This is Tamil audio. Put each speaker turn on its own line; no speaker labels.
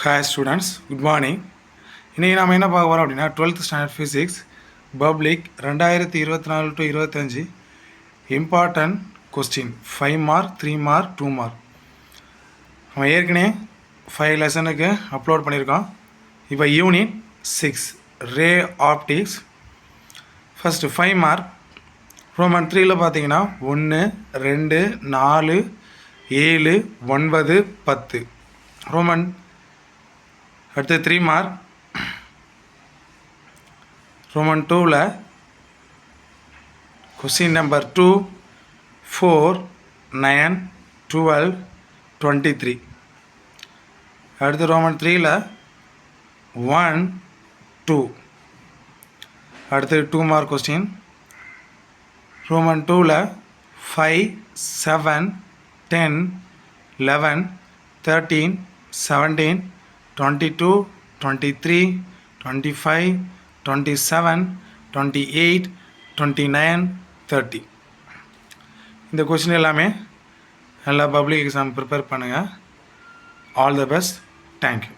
Hi students, good morning. இன்றைக்கி நாம் என்ன பார்க்க போகிறோம் அப்படின்னா 12th standard physics public 2024 to 25 important question 5 mark 3 mark 2 mark நம்ம ஏற்கனவே 5 லெசனுக்கு அப்லோட் பண்ணியிருக்கோம். இப்போ unit 6 ray optics. First 5 mark roman 3ல் பார்த்தீங்கன்னா 1 2 4 7 9 10 ரோமன். அடுத்து 3 மார்க் ரோமன் 2ல் கொஸ்டின் நம்பர் 2 4 9 12 23. அடுத்து ரோமன் 3ல் 1 2. அடுத்து 2 மார்க் கொஸ்டின் ரோமன் 2ல் 5 7 10 11 13 17 22 23 25 27 28 29 30. இந்த கொஸ்டின் எல்லாமே நல்லா பப்ளிக் எக்ஸாம் ப்ரிப்பேர் பண்ணுங்கள். All the best. தேங்க்யூ.